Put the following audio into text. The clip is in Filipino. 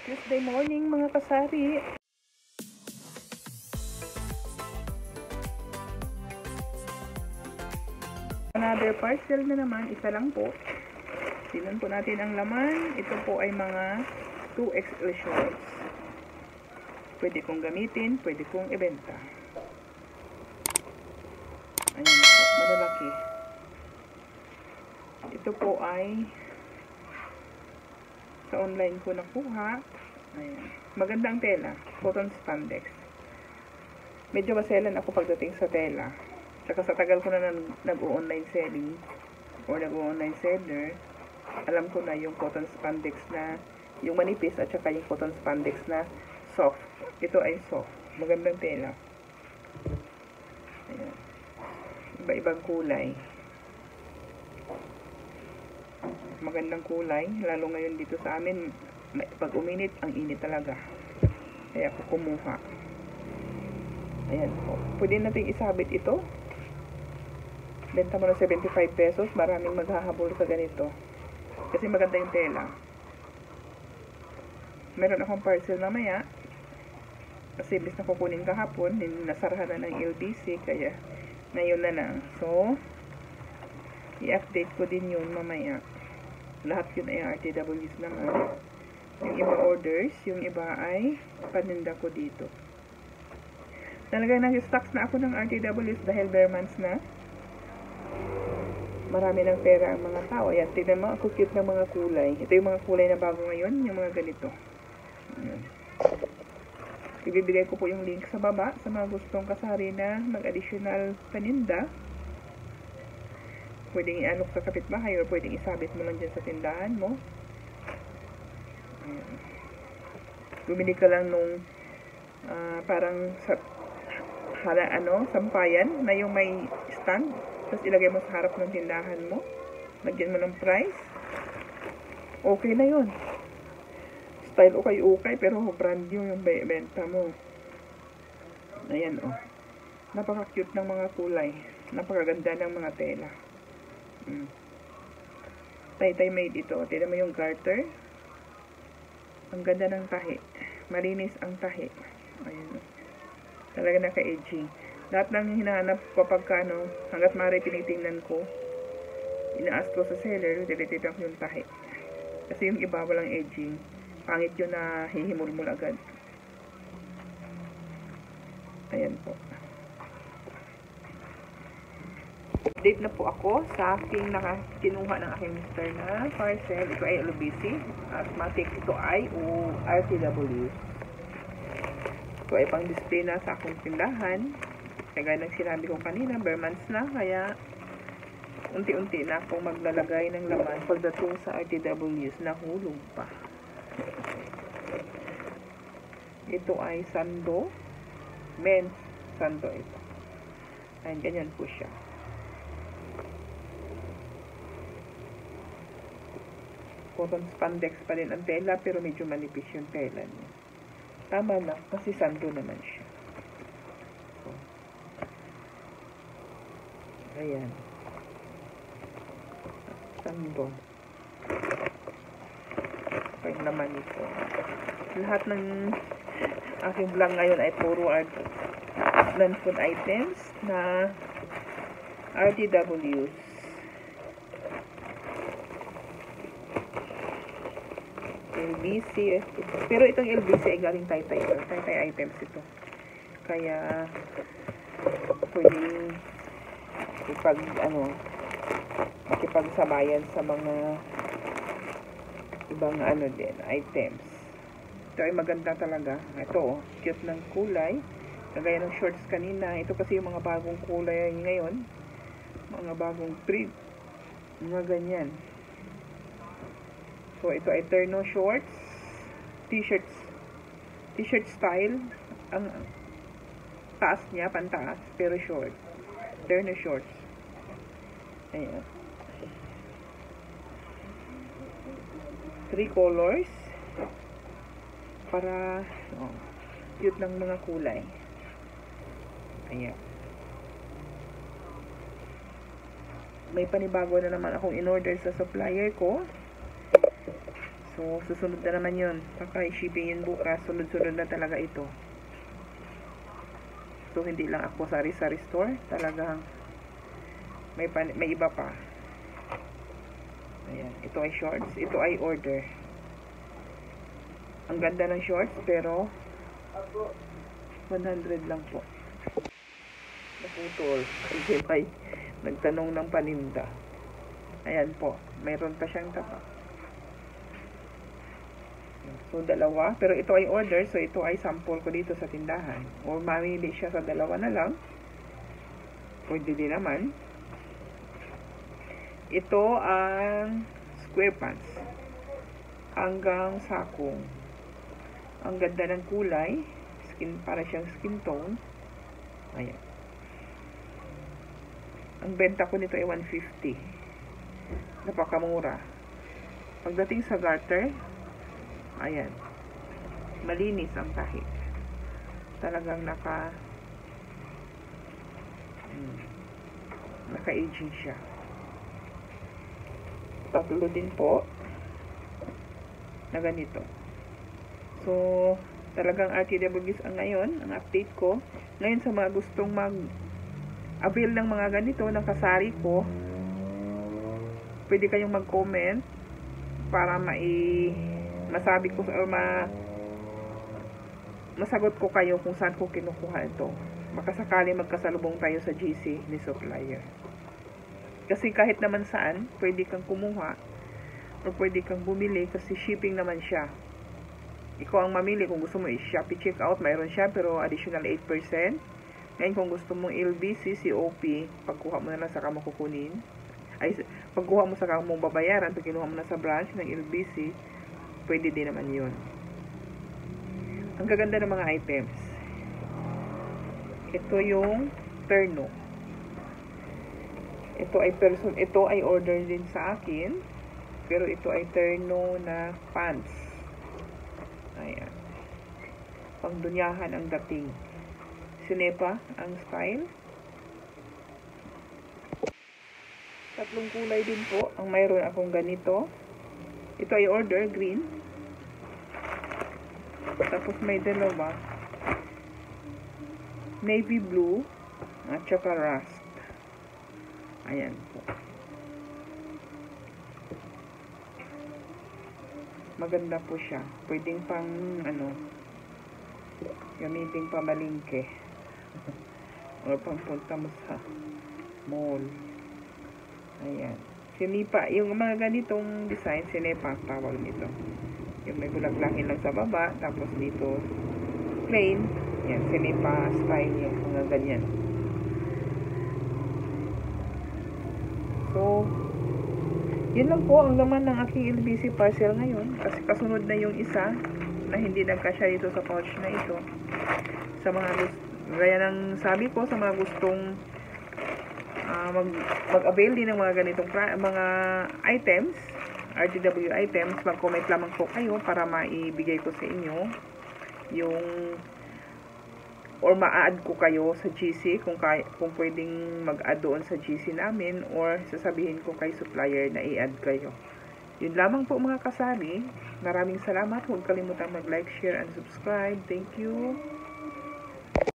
Tuesday morning mga kasari. Another parcel na naman, isa lang po. Tingnan po natin ang laman. Ito po ay mga 2XL shorts. Pwede kong gamitin, pwede kong ibenta. Ayan po, malalaki. Ito po ay sa online ko nakuha. Ayan. Magandang tela, cotton spandex. Medyo maselan ako pagdating sa tela. Tsaka sa tagal ko na nag-o-online selling or nag-o-online seller, alam ko na yung cotton spandex na yung manipis at saka yung cotton spandex na soft. Ito ay soft. Magandang tela. Ayan. Iba-ibang kulay. Magandang kulay. Lalo ngayon dito sa amin, pag uminit, ang init talaga. Kaya ako kumuha. Ayan po. Pwede natin isabit ito. Benta mo na 75 pesos. Maraming maghahabol sa ganito. Kasi maganda yung tela. Meron akong parcel mamaya. Kasi bis na kukunin kahapon. Nasarahan na ng LBC. Kaya ngayon na lang. So, i-update ko din yun mamaya. Lahat yun ay RTWs naman. Yung iba orders. Yung iba ay paninda ko dito. Talagang nag-stocks na ako ng RTWs dahil bare months na. Marami ng pera ang mga tao. Ayan, tignan mo, ako cute ng mga kulay. Ito yung mga kulay na bago ngayon, yung mga ganito. Ayan. Ibibigay ko po yung link sa baba sa mga gustong kasari na mag-additional paninda. Pwedeng i-alok sa kapitbahay or pwedeng isabit mo lang dyan sa tindahan mo. Ayan. Bumili ka lang nung parang sa sampayan na yung may stand. Tapos ilagay mo sa harap ng tindahan mo. Lagyan mo ng price. Okay na yun. Style ukay-ukay pero brand new yung benta mo. Ayan o. Napaka-cute ng mga kulay. Napakaganda ng mga tela. Tay-tay made ito. Tignan mo yung garter. Ang ganda ng tahi. Malinis ang tahi. Ayan o. Talaga naka-edging. Lahat ng hinahanap kapag hanggat maaari tinitingnan ko, ina-ask ko sa seller, tinitignan ko yung tahi. Kasi yung iba walang edging. Pangit yun na hihimul-mul agad. Ayan po. Update na po ako sa aking kinuha ng aking mister na parcel. Ito ay LBC. Asthmatic. Ito ay RTW. Ito ay pang display na sa akong tindahan. Kaya nang sinabi ko kanina, bare months na, kaya unti-unti na akong maglalagay ng laman pagdating sa RTWs na hulog pa. Ito ay sando. Men's sando ito. Ayan, ganyan po siya. Cotton spandex pa rin ang tela, pero medyo manipis yung tela niya. Tama na, kasi sando naman siya. Ayan. Sando. Pag naman ito. Lahat ng aking vlog ngayon ay puro non-food items na RTWs. LBC. Pero itong LBC ay galing Taytay. Taytay items ito. Kaya pwedeng makipagsabayan sa mga ibang din, items. Ito ay maganda talaga. Ito, cute ng kulay. Kagaya ng shorts kanina. Ito kasi yung mga bagong kulay ngayon. Mga bagong print. Mga ganyan. So, ito ay terno shorts. T-shirt style. Ang taas niya, pantaas, pero short. Terno shorts. Ayan. 3 colors. Para, cute ng mga kulay. Ayan. May panibago na naman akong in-order sa supplier ko. So, susunod na naman yun. Baka i-shipping yun bukas. Sunod-sunod na talaga ito. So, hindi lang ako sari-sari store. Talagang may iba pa. Ayan. Ito ay shorts. Ito ay order. Ang ganda ng shorts, pero 100 lang po. Naputol. Kasi may nagtanong ng paninda. Ayan po. Mayroon pa siyang tapa. So, dalawa. Pero ito ay order. So, ito ay sample ko dito sa tindahan. O mamili siya sa dalawa na lang. Pwede din naman. Ito ang square pants. Hanggang sakong. Ang ganda ng kulay. Para siyang skin tone. Ayan. Ang benta ko nito ay 150. Napakamura. Pagdating sa garter, ayan. Malinis ang tahik. Talagang naka-aging siya. Tatlo din po na ganito. So, talagang RTWs ang ngayon, ang update ko. Ngayon sa mga gustong mag-avail ng mga ganito, ng kasari ko, pwede kayong mag-comment para masabi ko or masagot ko kayo kung saan ko kinukuha ito. Baka sakali magkasalubong tayo sa GC ni supplier. Kasi kahit naman saan, pwede kang kumuha or pwede kang bumili kasi shipping naman siya. Ikaw ang mamili kung gusto mo i-Shopee checkout, mayroon siya pero additional 8%. Ngayon kung gusto mong LBC, COP, pagkuha mo na lang saka mo kukunin. Pagkuha mo saka mo babayaran, pag kinuha mo na sa branch ng LBC, pwede din naman yun. Ang gaganda ng mga items. Ito yung terno. Ito ay order din sa akin, pero ito ay terno na pants. Ayan. Pangdunyahan ang dating. Sinepa ang style. Tatlong kulay din po ang mayroon akong ganito. Ito ay order, green. Tapos may dalawa. Navy blue at saka rust. Ayan po. Maganda po siya. Pwedeng pang gamitin pa malingke. O pang punta mo sa mall. Ayan. Sinipa. Yung mga ganitong design, sinipa ang tawag nito. Yung may bulak-langin lang sa baba. Tapos dito, plain. Yan, sinipa style niya. Mga ganyan. So, yun lang po ang laman ng aking LBC parcel ngayon. Kasi kasunod na yung isa na hindi nagkasya dito sa pouch na ito. Sa mga gaya ng sabi ko, sa mga gustong mag-avail din ng mga ganitong mga items, RTW items, mag-comment lamang po kayo para maibigay ko sa inyo yung or ma-add ko kayo sa GC kung pwedeng mag-add doon sa GC namin or sasabihin ko kay supplier na i-add kayo. Yun lamang po mga kasari. Maraming salamat. Huwag kalimutang mag-like, share, and subscribe. Thank you.